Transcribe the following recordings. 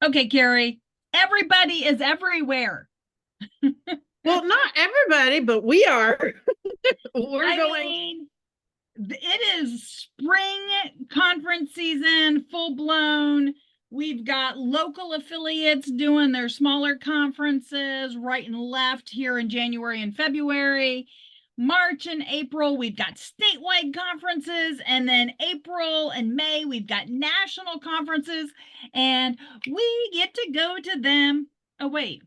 Okay, Carrie, everybody is everywhere. Well, not everybody, but we are. We're I going. mean, it is spring conference season, full blown. We've got local affiliates doing their smaller conferences right and left here in January and February. March and April, we've got statewide conferences. And then April and May, we've got national conferences. And we get to go to them. Oh, wait.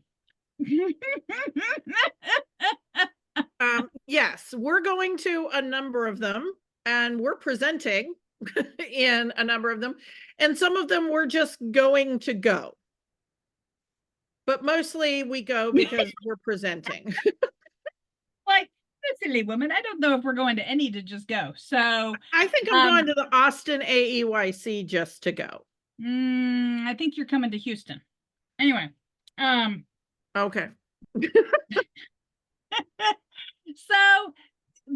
Yes, we're going to a number of them and we're presenting in a number of them. And some of them we're just going to go. But mostly we go because we're presenting. Like, silly woman, I don't know if we're going to any to just go. So, I think I'm going to the Austin AEYC just to go. I think you're coming to Houston. Anyway, Okay. so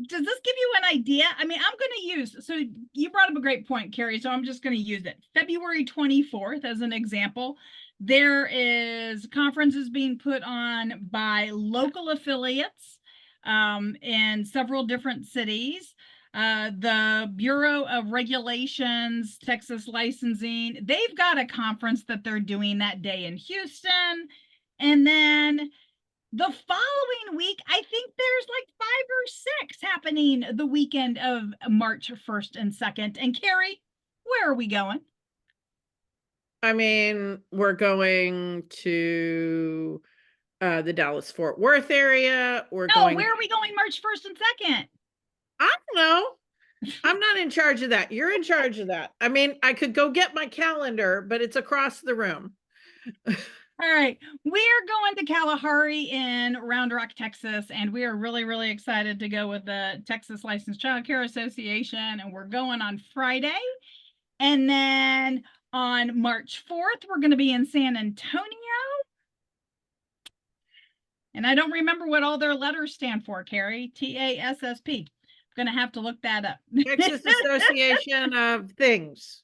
does this give you an idea? I mean, I'm going to use, so you brought up a great point, Carrie, so I'm just going to use it. February 24th as an example. There is conferences being put on by local affiliates in several different cities. The Bureau of Regulations, Texas Licensing, they've got a conference that they're doing that day in Houston. And then the following week, I think there's like 5 or 6 happening the weekend of March 1st and 2nd. And Carrie, where are we going? I mean, we're going to the Dallas Fort Worth area. We're No, going. where are we going March 1st and 2nd? I don't know. I'm not in charge of that. You're in charge of that. I mean, I could go get my calendar, but it's across the room. All right, we're going to Kalahari in Round Rock, Texas, and we are really, really excited to go with the Texas Licensed Childcare Association, and we're going on Friday. And then on March 4th, we're going to be in San Antonio. And I don't remember what all their letters stand for, Carrie. TASSP. I'm going to have to look that up. Texas Association of Things.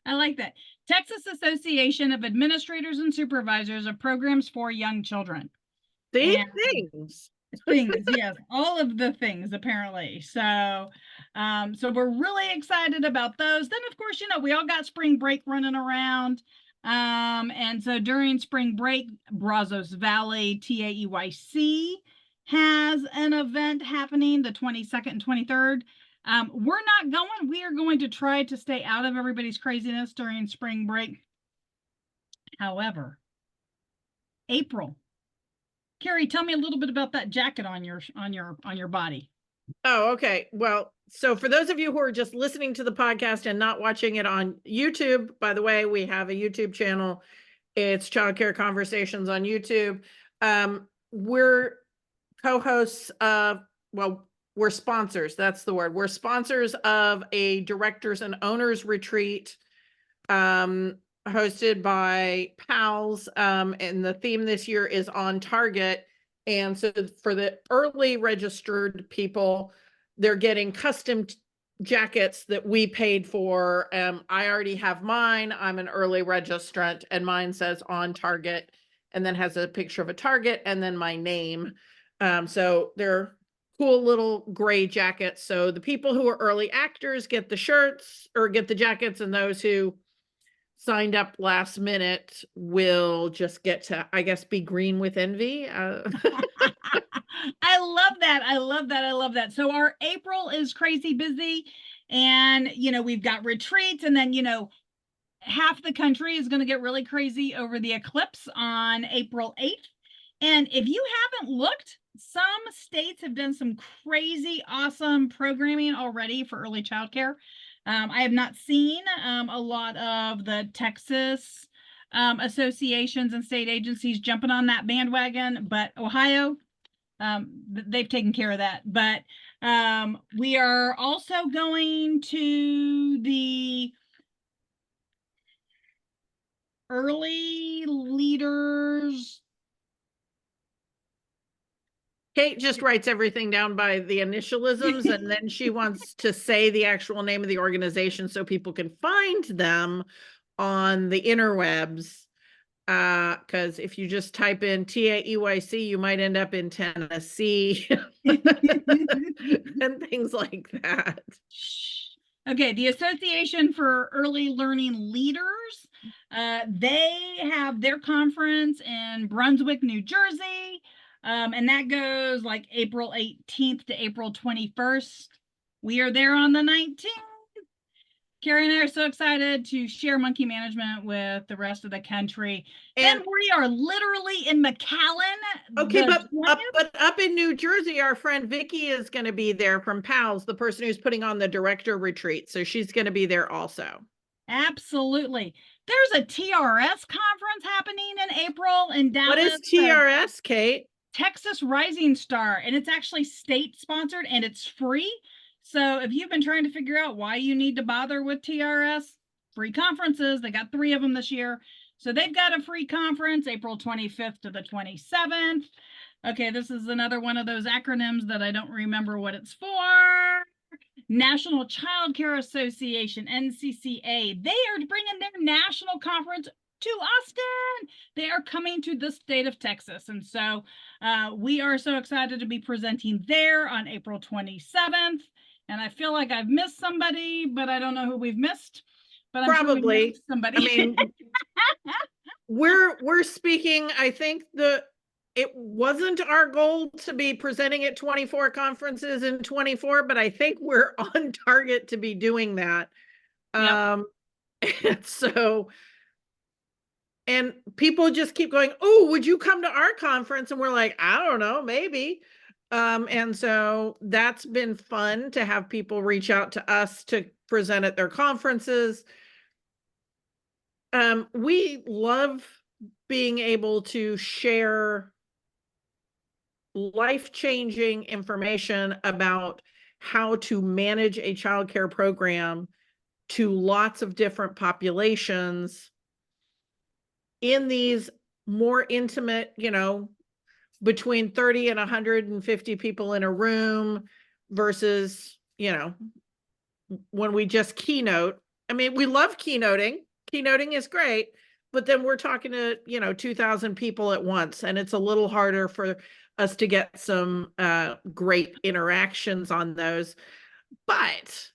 I like that. Texas Association of Administrators and Supervisors of Programs for Young Children. See, And things. things, yes, all of the things apparently. So we're really excited about those. Then of course, we all got spring break running around. And so during spring break, Brazos Valley TAEYC has an event happening the 22nd and 23rd. We're not going. We are going to try to stay out of everybody's craziness during spring break. However, April. Carrie, tell me a little bit about that jacket on your body. Oh, okay. Well, so for those of you who are just listening to the podcast and not watching it on YouTube, by the way, we have a YouTube channel. It's Childcare Conversations on YouTube. We're co-hosts of, well, we're sponsors. That's the word. We're sponsors of a directors and owners retreat hosted by PALS. And the theme this year is on target. And so for the early registered people, they're getting custom jackets that we paid for. I already have mine. I'm an early registrant and mine says on target and then has a picture of a target and then my name. So they're cool little gray jackets. So the people who are early actors get the shirts or get the jackets, and those who signed up last minute will just get to, I guess, be green with envy. I love that. I love that. I love that. So our April is crazy busy, and we've got retreats, and then half the country is going to get really crazy over the eclipse on April 8th. And if you haven't looked, some states have done some crazy awesome programming already for early childcare. I have not seen a lot of the Texas associations and state agencies jumping on that bandwagon, but Ohio, they've taken care of that. But we are also going to the early leaders. Kate just writes everything down by the initialisms, and then she wants to say the actual name of the organization so people can find them on the interwebs. Because if you just type in TAEYC, you might end up in Tennessee and things like that. Okay, the Association for Early Learning Leaders, they have their conference in Brunswick, New Jersey, and that goes like April 18th to April 21st. We are there on the 19th. Carrie and I are so excited to share monkey management with the rest of the country. And then we are literally in McAllen. Okay, but up in New Jersey, our friend Vicky is going to be there from PALS, the person who's putting on the director retreat. So she's going to be there also. Absolutely. There's a TRS conference happening in April in Dallas. What is TRS, Kate? Texas Rising Star, and it's actually state sponsored and it's free. So if you've been trying to figure out why you need to bother with TRS, free conferences, they got 3 of them this year. So they've got a free conference, April 25th to the 27th. Okay, this is another one of those acronyms that I don't remember what it's for. National Childcare Association, NCCA. They are bringing their national conference to Austin. They are coming to the state of Texas. And so we are so excited to be presenting there on April 27th. And I feel like I've missed somebody, but I don't know who we've missed. But I'm probably sure we missed somebody. I mean, we're speaking, I think it wasn't our goal to be presenting at 24 conferences in 24, but I think we're on target to be doing that. Yep. And so, and people just keep going, oh, would you come to our conference? And we're like, I don't know, maybe. And so that's been fun to have people reach out to us to present at their conferences. We love being able to share life-changing information about how to manage a childcare program to lots of different populations in these more intimate, between 30 and 150 people in a room versus, when we just keynote. I mean, we love keynoting. Keynoting is great, but then we're talking to, 2,000 people at once, and it's a little harder for us to get some great interactions on those, but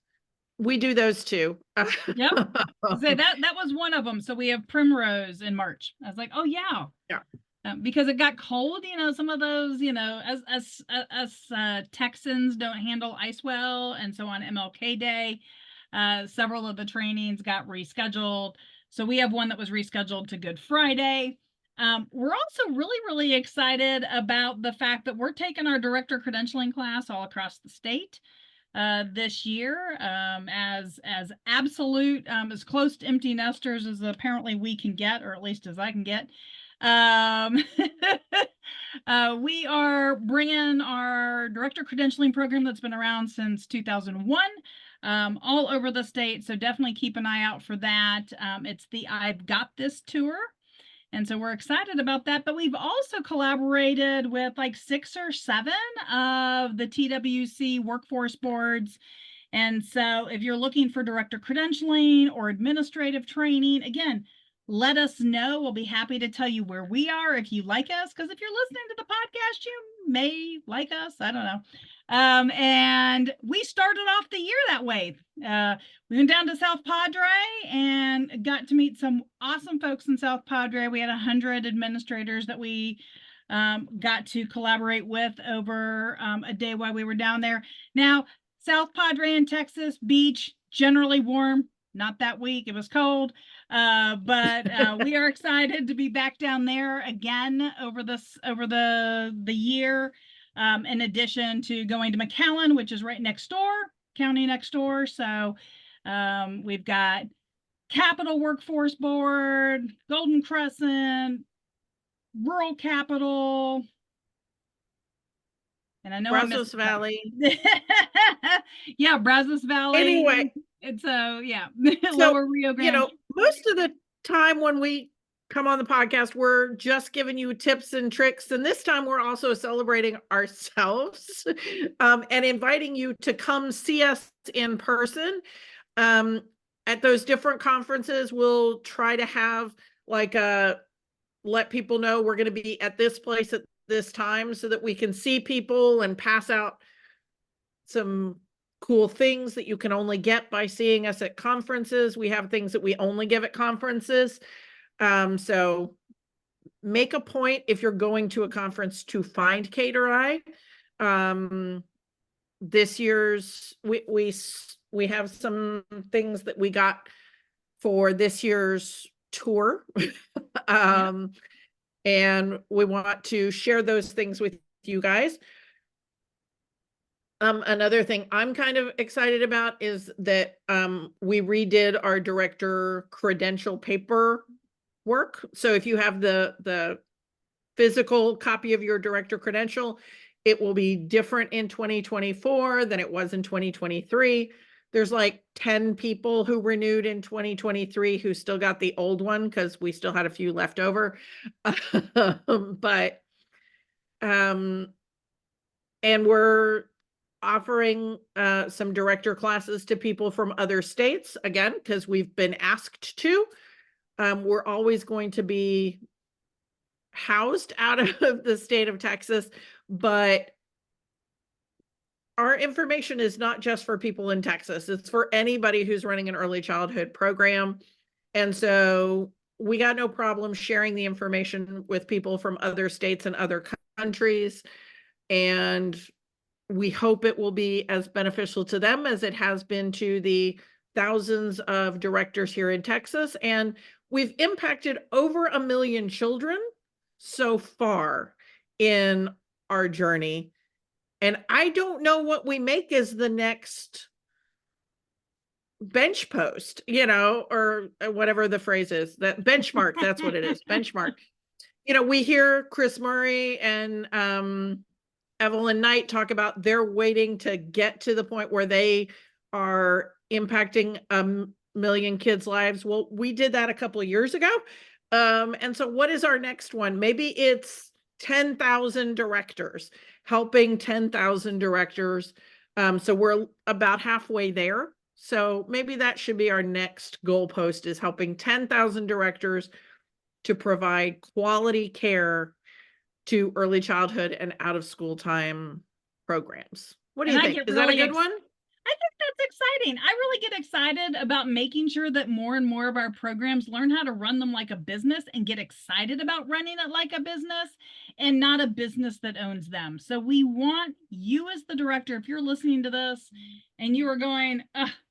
we do those too. Yep. So that was one of them. So we have Primrose in March. I was like, oh yeah. Yeah. Because it got cold, some of those, as Texans don't handle ice well. And so on MLK Day, several of the trainings got rescheduled. So we have one that was rescheduled to Good Friday. We're also really, really excited about the fact that we're taking our director credentialing class all across the state this year, as absolute, as close to empty nesters as apparently we can get, or at least as I can get. We are bringing our director credentialing program that's been around since 2001 all over the state. So definitely keep an eye out for that. It's the I've Got This tour. And so we're excited about that. But we've also collaborated with like 6 or 7 of the TWC workforce boards. And so if you're looking for director credentialing or administrative training, again, let us know. We'll be happy to tell you where we are if you like us. Because if you're listening to the podcast, you may like us. I don't know. And we started off the year that way. We went down to South Padre and got to meet some awesome folks in South Padre. We had 100 administrators that we got to collaborate with over a day while we were down there. Now, South Padre in Texas, beach, generally warm. Not that week, it was cold, but we are excited to be back down there again over the year. In addition to going to McAllen, which is right next door, county next door. So we've got Capital Workforce Board, Golden Crescent, Rural Capital, and I know Brazos Valley. Yeah, Brazos Valley. Anyway, and so yeah, so, Lower Rio Grande. Most of the time when we come on the podcast, we're just giving you tips and tricks, and this time we're also celebrating ourselves and inviting you to come see us in person. at those different conferences, we'll try to have like let people know we're going to be at this place at this time so that we can see people and pass out some cool things that you can only get by seeing us at conferences. We have things that we only give at conferences. So make a point if you're going to a conference to find Kate or I. This year's we have some things that we got for this year's tour. And we want to share those things with you guys. Another thing I'm kind of excited about is that we redid our director credential paper work. So if you have the physical copy of your director credential, it will be different in 2024 than it was in 2023. There's like 10 people who renewed in 2023 who still got the old one because we still had a few left over. But and we're offering some director classes to people from other states, again, because we've been asked to. We're always going to be housed out of the state of Texas, but our information is not just for people in Texas. It's for anybody who's running an early childhood program. And so we got no problem sharing the information with people from other states and other countries. And we hope it will be as beneficial to them as it has been to the thousands of directors here in Texas. And we've impacted over 1 million children so far in our journey. And I don't know what we make as the next bench post, or whatever the phrase is, that benchmark, that's what it is, benchmark. We hear Chris Murray and Evelyn Knight talk about they're waiting to get to the point where they are impacting 1 million kids' lives. Well, we did that a couple of years ago. And so what is our next one? Maybe it's 10,000 directors, helping 10,000 directors. So we're about halfway there. So maybe that should be our next goalpost, is helping 10,000 directors to provide quality care to early childhood and out of school time programs. What do you think? Is that a good one? I think that's exciting. I really get excited about making sure that more and more of our programs learn how to run them like a business and get excited about running it like a business and not a business that owns them. So we want you as the director, if you're listening to this and you are going,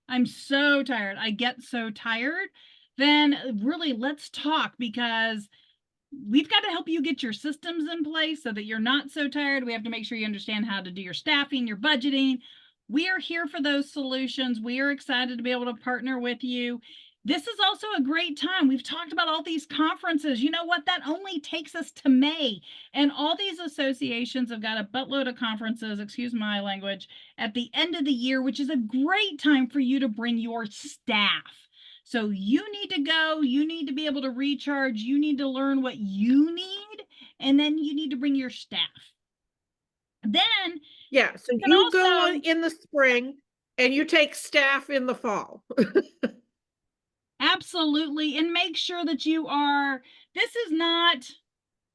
I'm so tired, I get so tired, then really let's talk, because we've got to help you get your systems in place so that you're not so tired. We have to make sure you understand how to do your staffing, your budgeting. We are here for those solutions. We are excited to be able to partner with you. This is also a great time. We've talked about all these conferences. You know what? That only takes us to May. And all these associations have got a buttload of conferences, excuse my language, at the end of the year, which is a great time for you to bring your staff. So you need to go, you need to be able to recharge, you need to learn what you need, and then you need to bring your staff. Then yeah, so you go in the spring and you take staff in the fall. Absolutely. And make sure that this is not,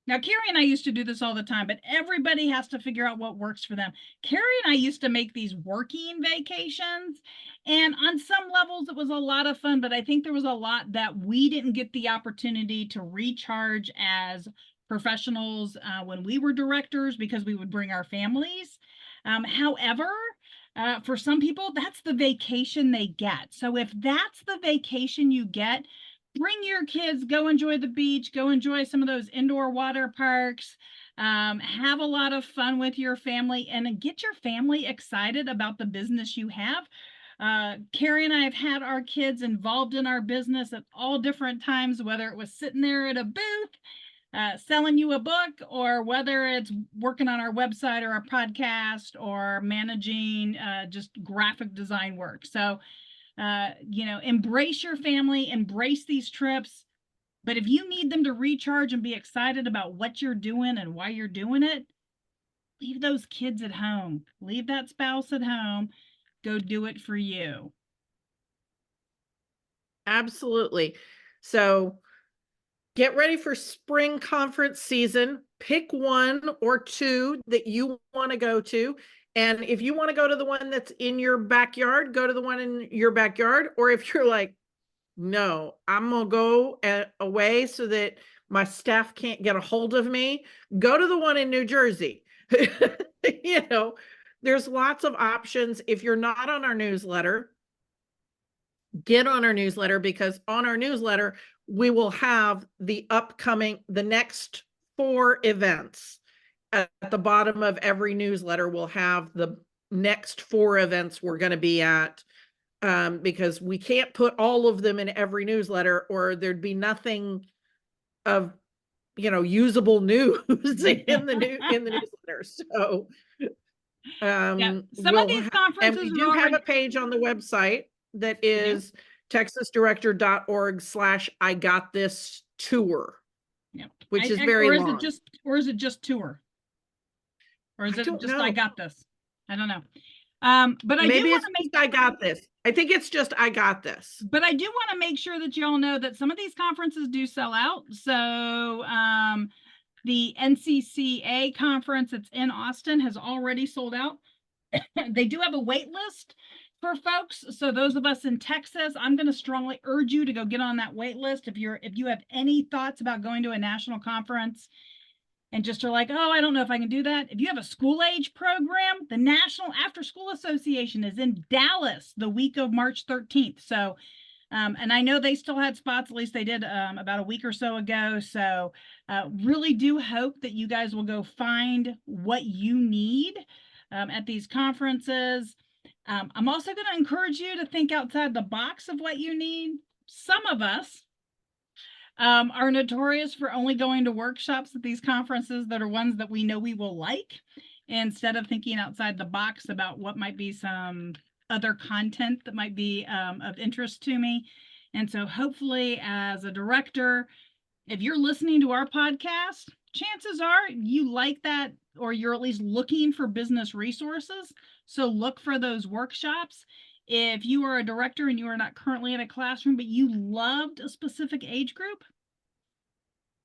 now Carrie and I used to do this all the time, but everybody has to figure out what works for them. Carrie and I used to make these working vacations, and on some levels it was a lot of fun, but I think there was a lot that we didn't get the opportunity to recharge as professionals when we were directors, because we would bring our families. However, for some people, that's the vacation they get. So if that's the vacation you get, bring your kids, go enjoy the beach, go enjoy some of those indoor water parks, have a lot of fun with your family, and get your family excited about the business you have. Carrie and I have had our kids involved in our business at all different times, whether it was sitting there at a booth, selling you a book, or whether it's working on our website or our podcast or managing just graphic design work. So, embrace your family, embrace these trips. But if you need them to recharge and be excited about what you're doing and why you're doing it, leave those kids at home. Leave that spouse at home. Go do it for you. Absolutely. So get ready for spring conference season. Pick one or two that you want to go to. And if you want to go to the one that's in your backyard, go to the one in your backyard. Or if you're like, no, I'm going to go away so that my staff can't get a hold of me, go to the one in New Jersey. You know, there's lots of options. If you're not on our newsletter, get on our newsletter, because on our newsletter, we will have the next 4 events. At the bottom of every newsletter, we'll have the next 4 events we're going to be at, because we can't put all of them in every newsletter, or there'd be nothing of, usable news in the newsletter. So, Yeah, some of these and conferences we are do have already. a page on the website that is texasdirector.org/I got this tour, Yeah. which is very long. Or is it just tour? Or is I it don't just know. I got this? I don't know. But I do Maybe want it's to make just I got this. I think it's just I got this. But I do want to make sure that you all know that some of these conferences do sell out. So the NCCA conference that's in Austin has already sold out. They do have a wait list for folks. So those of us in Texas, I'm going to strongly urge you to go get on that wait list. If you have any thoughts about going to a national conference and just are like, oh, I don't know if I can do that. If you have a school age program, the National After School Association is in Dallas the week of March 13th. So, and I know they still had spots, at least they did about a week or so ago. So really do hope that you guys will go find what you need at these conferences. I'm also going to encourage you to think outside the box of what you need. Some of us are notorious for only going to workshops at these conferences that are ones that we know we will like, instead of thinking outside the box about what might be some other content that might be of interest to me. And so hopefully as a director, if you're listening to our podcast, chances are you like that, or you're at least looking for business resources. So look for those workshops. If you are a director and you are not currently in a classroom, but you loved a specific age group,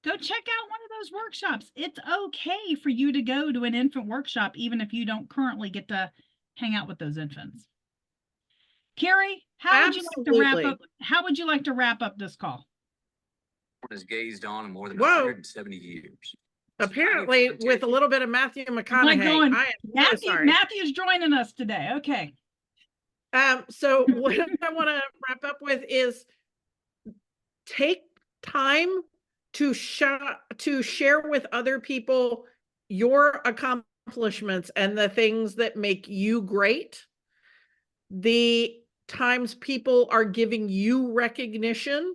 go check out one of those workshops. It's okay for you to go to an infant workshop, even if you don't currently get to hang out with those infants. Carrie, how would you like to wrap up? How would you like to wrap up this call? Has gazed on in more than Whoa. 170 years. Apparently, with a little bit of Matthew McConaughey. I am so sorry. Matthew's joining us today. Okay. So what I want to wrap up with is take time to share with other people your accomplishments and the things that make you great. The times people are giving you recognition,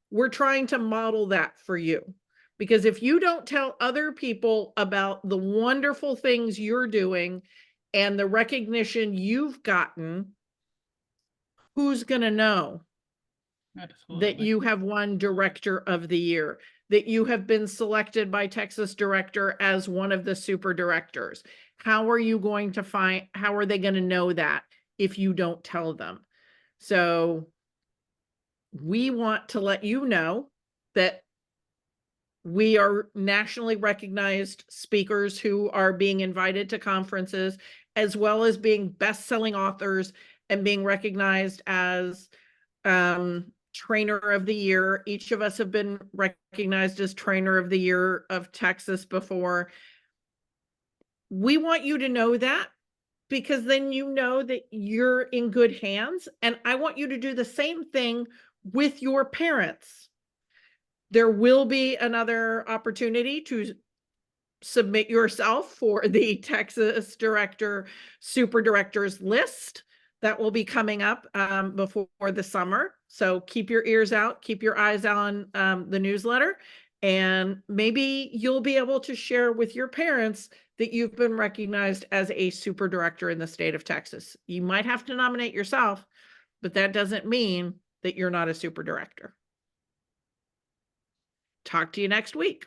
we're trying to model that for you. Because if you don't tell other people about the wonderful things you're doing and the recognition you've gotten, who's going to know that you have won Director of the Year, that you have been selected by Texas Director as one of the super directors? How are they going to know that if you don't tell them? So we want to let you know that we are nationally recognized speakers who are being invited to conferences, as well as being best-selling authors and being recognized as Trainer of the Year. Each of us have been recognized as Trainer of the Year of Texas before. We want you to know that, because then you know that you're in good hands. And I want you to do the same thing with your parents. There will be another opportunity to submit yourself for the Texas Director Super Directors list that will be coming up before the summer. So keep your ears out, keep your eyes on the newsletter, and maybe you'll be able to share with your parents that you've been recognized as a super director in the state of Texas. You might have to nominate yourself, but that doesn't mean that you're not a super director. Talk to you next week.